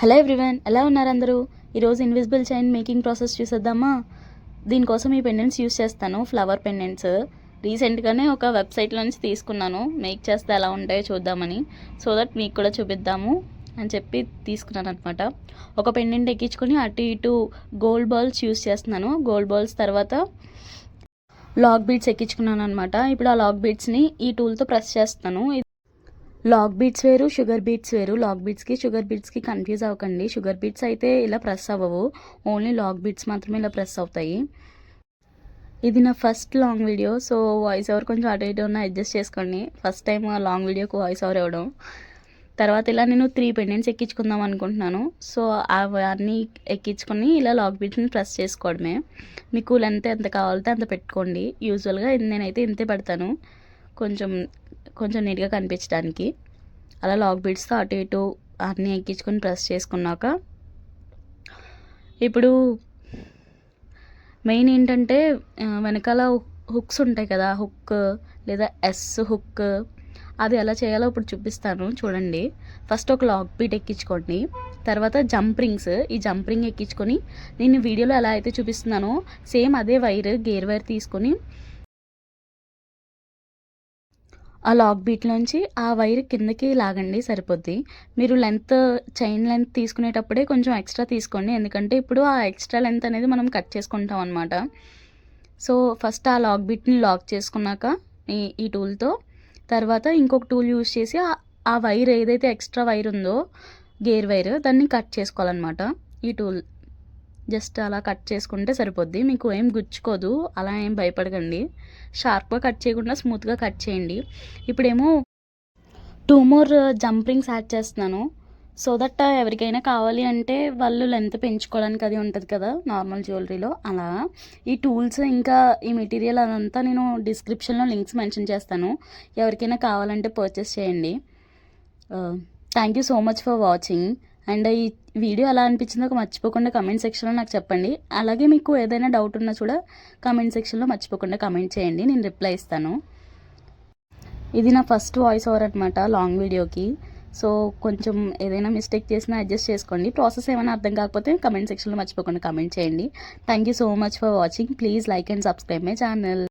Hello everyone, ఎలా ఉన్నారు అందరూ? ఈరోజు ఇన్విజిబుల్ చైన్ మేకింగ్ ప్రాసెస్ చూసేద్దామా? దీనికోసం ఈ పెండెంట్స్ యూస్ చేస్తాను, ఫ్లవర్ పెండెంట్స్. రీసెంట్గానే ఒక వెబ్సైట్లో నుంచి తీసుకున్నాను, మేక్ చేస్తే ఎలా ఉంటాయో చూద్దామని. సో దట్ మీకు కూడా చూపిద్దాము అని చెప్పి తీసుకున్నాను అనమాట. ఒక పెండెంట్ ఎక్కించుకొని అటు ఇటు గోల్డ్ బాల్స్ యూస్ చేస్తున్నాను. గోల్డ్ బాల్స్ తర్వాత లాక్ బీడ్స్ ఎక్కించుకున్నాను అనమాట. ఇప్పుడు ఆ లాక్ బీడ్స్ని ఈ టూల్తో ప్రెస్ చేస్తాను. లాక్ బీట్స్ వేరు, షుగర్ బీట్స్ వేరు. లాక్ బీట్స్కి షుగర్ బీట్స్కి కన్ఫ్యూజ్ అవ్వకండి. షుగర్ బీట్స్ అయితే ఇలా ప్రెస్ అవ్వవు, ఓన్లీ లాక్ బీట్స్ మాత్రమే ఇలా ప్రెస్ అవుతాయి. ఇది నా first long video, so voice over కొంచెం అటు ఇటు ఉన్న అడ్జస్ట్ చేసుకోండి. ఫస్ట్ టైం లాంగ్ వీడియోకి వాయిస్ ఓవర్ ఇవ్వడం. తర్వాత ఇలా నేను 3 పెండెంట్స్ ఎక్కించుకుందాం అనుకుంటున్నాను. సో అవన్నీ ఎక్కించుకొని ఇలా లాక్ బీట్స్ని ప్రెస్ చేసుకోవడమే. మీకు లెంత్ ఎంత కావాలితే అంత పెట్టుకోండి. యూజువల్గా నేనైతే ఇంతే పెడతాను, కొంచెం నీట్గా కనిపించడానికి. అలా లాక్ బీడ్స్తో అటు ఇటు అన్నీ ఎక్కించుకొని ప్రెస్ చేసుకున్నాక ఇప్పుడు మెయిన్ ఏంటంటే వెనకాల హుక్స్ ఉంటాయి కదా, హుక్ లేదా ఎస్ హుక్, అది ఎలా చేయాలో ఇప్పుడు చూపిస్తాను చూడండి. ఫస్ట్ ఒక లాక్ బీట్ ఎక్కించుకోండి, తర్వాత జంప్ రింగ్స్. ఈ జంప్ రింగ్ ఎక్కించుకొని నేను వీడియోలో ఎలా అయితే చూపిస్తున్నానో సేమ్ అదే గేర్ వైర్ తీసుకొని ఆ లాక్ బీట్లోంచి ఆ వైర్ కిందకి లాగండి, సరిపోద్ది. మీరు చైన్ లెంత్ తీసుకునేటప్పుడే కొంచెం ఎక్స్ట్రా తీసుకోండి, ఎందుకంటే ఇప్పుడు ఆ ఎక్స్ట్రా లెంత్ అనేది మనం కట్ చేసుకుంటాం అనమాట. సో ఫస్ట్ ఆ లాక్ బీట్ని లాక్ చేసుకున్నాక ఈ టూల్తో తర్వాత ఇంకొక టూల్ యూజ్ చేసి ఆ వైర్ ఏదైతే ఎక్స్ట్రా వైర్ ఉందో గేర్ వైర్, దాన్ని కట్ చేసుకోవాలన్నమాట. ఈ టూల్ జస్ట్ అలా కట్ చేసుకుంటే సరిపోద్ది, మీకు ఏం గుచ్చుకోదు, అలా ఏం భయపడకండి. షార్ప్గా కట్ చేయకుండా స్మూత్గా కట్ చేయండి. ఇప్పుడేమో 2 more జంప్ రింగ్స్ యాడ్ చేస్తున్నాను. సో దట్ ఎవరికైనా కావాలి అంటే వాళ్ళు లెంత్ పెంచుకోవడానికి అది ఉంటుంది కదా నార్మల్ జ్యువెలరీలో, అలా. ఈ టూల్స్ ఇంకా ఈ మెటీరియల్ అదంతా నేను డిస్క్రిప్షన్లో లింక్స్ మెన్షన్ చేస్తాను, ఎవరికైనా కావాలంటే పర్చేస్ చేయండి. Thank you so much for watching. And ఈ వీడియో ఎలా అనిపించిందో మర్చిపోకుండా కమెంట్ సెక్షన్లో నాకు చెప్పండి. అలాగే మీకు ఏదైనా డౌట్ ఉన్నా కూడా కమెంట్ సెక్షన్లో మర్చిపోకుండా కమెంట్ చేయండి, నేను రిప్లై ఇస్తాను. ఇది నా ఫస్ట్ వాయిస్ ఓవర్ అనమాట లాంగ్ వీడియోకి. సో కొంచెం ఏదైనా మిస్టేక్ చేసినా అడ్జస్ట్ చేసుకోండి. ప్రాసెస్ ఏమైనా అర్థం కాకపోతే కమెంట్ సెక్షన్లో మర్చిపోకుండా కమెంట్ చేయండి. Thank you so much for watching. Please like and subscribe my channel.